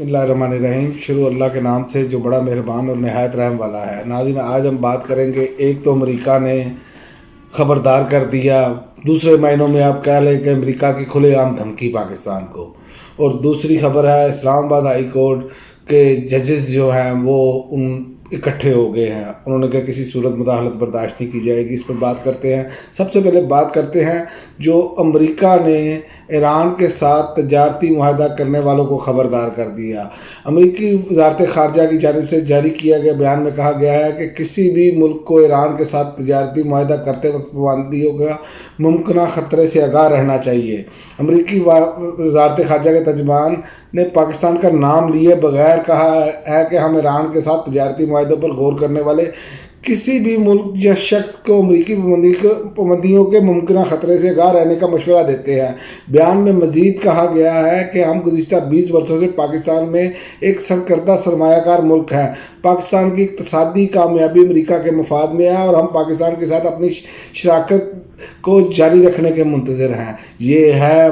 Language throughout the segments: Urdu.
بسم اللہ الرحمن الرحیم۔ شروع اللہ کے نام سے جو بڑا مہربان اور نہایت رحم والا ہے۔ ناظرین، آج ہم بات کریں گے، ایک تو امریکہ نے خبردار کر دیا، دوسرے مہینوں میں آپ کہہ لیں کہ امریکہ کی کھلے عام دھمکی پاکستان کو، اور دوسری خبر ہے اسلام آباد ہائی کورٹ کے ججز جو ہیں وہ اکٹھے ہو گئے ہیں۔ انہوں نے کہا کسی صورت مداخلت برداشت نہیں کی جائے گی۔ اس پر بات کرتے ہیں۔ سب سے پہلے بات کرتے ہیں جو امریکہ نے ایران کے ساتھ تجارتی معاہدہ کرنے والوں کو خبردار کر دیا۔ امریکی وزارت خارجہ کی جانب سے جاری کیا گیا بیان میں کہا گیا ہے کہ کسی بھی ملک کو ایران کے ساتھ تجارتی معاہدہ کرتے وقت پابندیوں کا ممکنہ خطرے سے آگاہ رہنا چاہیے۔ امریکی وزارت خارجہ کے ترجمان نے پاکستان کا نام لیے بغیر کہا ہے کہ ہم ایران کے ساتھ تجارتی معاہدوں پر غور کرنے والے کسی بھی ملک یا شخص کو امریکی پابندیوں کے ممکنہ خطرے سے آگاہ رہنے کا مشورہ دیتے ہیں۔ بیان میں مزید کہا گیا ہے کہ ہم گزشتہ 20 برسوں سے پاکستان میں ایک سرکردہ سرمایہ کار ملک ہیں۔ پاکستان کی اقتصادی کامیابی امریکہ کے مفاد میں ہے اور ہم پاکستان کے ساتھ اپنی شراکت کو جاری رکھنے کے منتظر ہیں۔ یہ ہے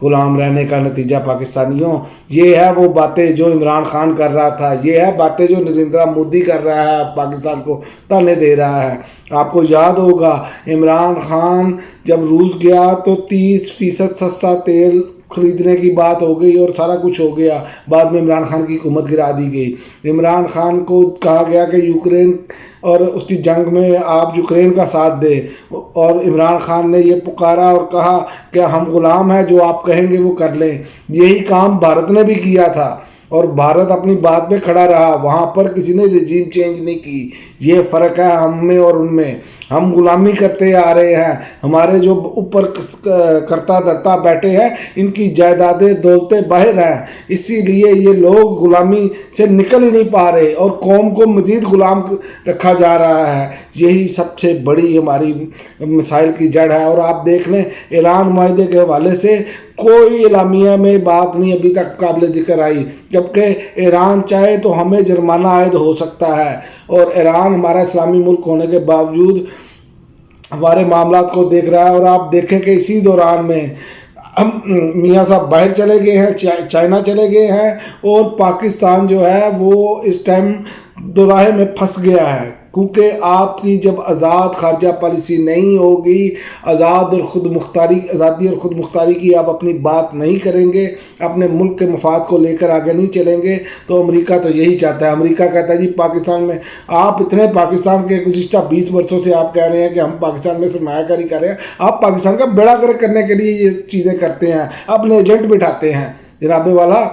غلام رہنے کا نتیجہ پاکستانیوں، یہ ہے وہ باتیں جو عمران خان کر رہا تھا، یہ ہے باتیں جو نریندر مودی کر رہا ہے، پاکستان کو تانے دے رہا ہے۔ آپ کو یاد ہوگا عمران خان جب روس گیا تو 30% سستا تیل خریدنے کی بات ہو گئی اور سارا کچھ ہو گیا۔ بعد میں عمران خان کی حکومت گرا دی گئی۔ عمران خان کو کہا گیا کہ یوکرین اور اس کی جنگ میں آپ یوکرین کا ساتھ دیں، اور عمران خان نے یہ پکارا اور کہا کہ ہم غلام ہیں، جو آپ کہیں گے وہ کر لیں۔ یہی کام بھارت نے بھی کیا تھا اور بھارت اپنی بات پہ کھڑا رہا، وہاں پر کسی نے رجیم چینج نہیں کی۔ یہ فرق ہے ہم میں اور ان میں۔ ہم غلامی کرتے آ رہے ہیں، ہمارے جو اوپر کرتا درتا بیٹھے ہیں ان کی جائیدادیں دولتیں باہر ہیں، اسی لیے یہ لوگ غلامی سے نکل ہی نہیں پا رہے اور قوم کو مزید غلام رکھا جا رہا ہے۔ یہی سب سے بڑی ہماری مسائل کی جڑ ہے۔ اور آپ دیکھ لیں ایران معاہدے کے حوالے سے کوئی اعلامیہ میں بات نہیں ابھی تک قابل ذکر آئی، جبکہ ایران چاہے تو ہمیں جرمانہ عائد ہو سکتا ہے، اور ایران ہمارا اسلامی ملک ہونے کے باوجود ہمارے معاملات کو دیکھ رہا ہے۔ اور آپ دیکھیں کہ اسی دوران میں ہم میاں صاحب باہر چلے گئے ہیں، چائنا چلے گئے ہیں، اور پاکستان جو ہے وہ اس ٹائم دوراہے میں پھنس گیا ہے، کیونکہ آپ کی جب آزاد خارجہ پالیسی نہیں ہوگی، آزادی اور خود مختاری کی آپ اپنی بات نہیں کریں گے، اپنے ملک کے مفاد کو لے کر آگے نہیں چلیں گے، تو امریکہ تو یہی چاہتا ہے۔ امریکہ کہتا ہے جی پاکستان میں آپ اتنے پاکستان کے گزشتہ 20 برسوں سے آپ کہہ رہے ہیں کہ ہم پاکستان میں سرمایہ کاری کر رہے ہیں، آپ پاکستان کا بیڑا گرک کرنے کے لیے یہ چیزیں کرتے ہیں، اپنے ایجنٹ بٹھاتے ہیں۔ جناب والا،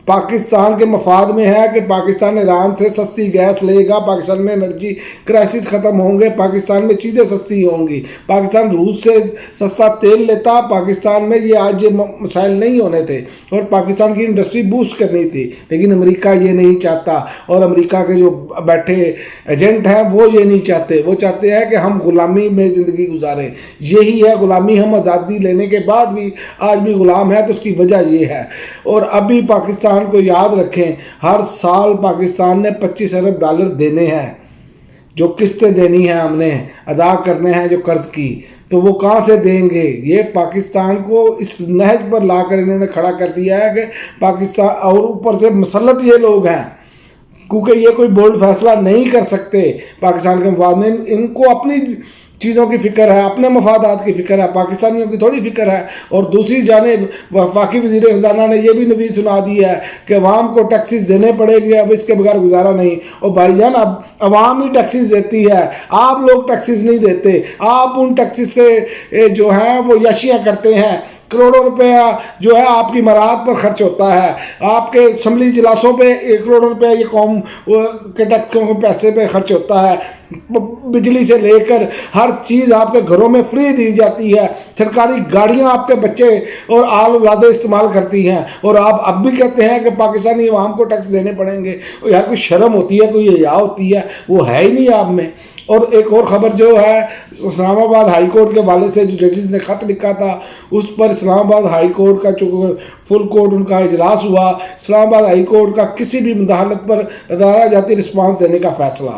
پاکستان کے مفاد میں ہے کہ پاکستان ایران سے سستی گیس لے گا، پاکستان میں انرجی کرائسس ختم ہوں گے، پاکستان میں چیزیں سستی ہوں گی۔ پاکستان روس سے سستا تیل لیتا، پاکستان میں یہ آج یہ مسائل نہیں ہونے تھے اور پاکستان کی انڈسٹری بوسٹ کرنی تھی، لیکن امریکہ یہ نہیں چاہتا، اور امریکہ کے جو بیٹھے ایجنٹ ہیں وہ یہ نہیں چاہتے۔ وہ چاہتے ہیں کہ ہم غلامی میں زندگی گزاریں۔ یہی ہے غلامی، ہم آزادی لینے کے بعد بھی آج بھی غلام ہے، تو اس کی وجہ یہ ہے۔ اور ابھی پاکستان کو یاد رکھیں، ہر سال پاکستان نے $25 ارب دینے ہیں، جو قسطیں دینی ہیں، ہم نے ادا کرنے ہیں جو قرض کی، تو وہ کہاں سے دیں گے؟ یہ پاکستان کو اس نہج پر لا کر انہوں نے کھڑا کر دیا ہے کہ پاکستان، اور اوپر سے مسلط یہ لوگ ہیں، کیونکہ یہ کوئی بولڈ فیصلہ نہیں کر سکتے پاکستان کے مفاد میں۔ ان کو اپنی چیزوں کی فکر ہے، اپنے مفادات کی فکر ہے، پاکستانیوں کی تھوڑی فکر ہے۔ اور دوسری جانب وفاقی وزیر خزانہ نے یہ بھی نویس سنا دی ہے کہ عوام کو ٹیکسز دینے پڑیں گے، اب اس کے بغیر گزارا نہیں۔ اور بھائی جان، اب عوام ہی ٹیکسز دیتی ہے، آپ لوگ ٹیکسز نہیں دیتے، آپ ان ٹیکسز سے جو ہیں وہ یاشیاں کرتے ہیں۔ کروڑوں روپیہ جو ہے آپ کی مراحت پر خرچ ہوتا ہے، آپ کے اسمبلی اجلاسوں پہ 1 کروڑ روپیہ یہ قوم کے ٹیکسوں کے پیسے پہ خرچ ہوتا ہے، بجلی سے لے کر ہر چیز آپ کے گھروں میں فری دی جاتی ہے، سرکاری گاڑیاں آپ کے بچے اور آل اولادیں استعمال کرتی ہیں، اور آپ اب بھی کہتے ہیں کہ پاکستانی عوام کو ٹیکس دینے پڑیں گے۔ یار کوئی شرم ہوتی ہے، کوئی حیا ہوتی ہے؟ وہ ہے ہی نہیں آپ میں۔ اور ایک اور خبر جو ہے اسلام آباد ہائی کورٹ کے حوالے سے، جو ججز نے خط لکھا تھا، اس پر اسلام آباد ہائی کورٹ کا چونکہ فل کورٹ ان کا اجلاس ہوا، اسلام آباد ہائی کورٹ کا کسی بھی مداخلت پر ادارہ جاتی رسپانس دینے کا فیصلہ۔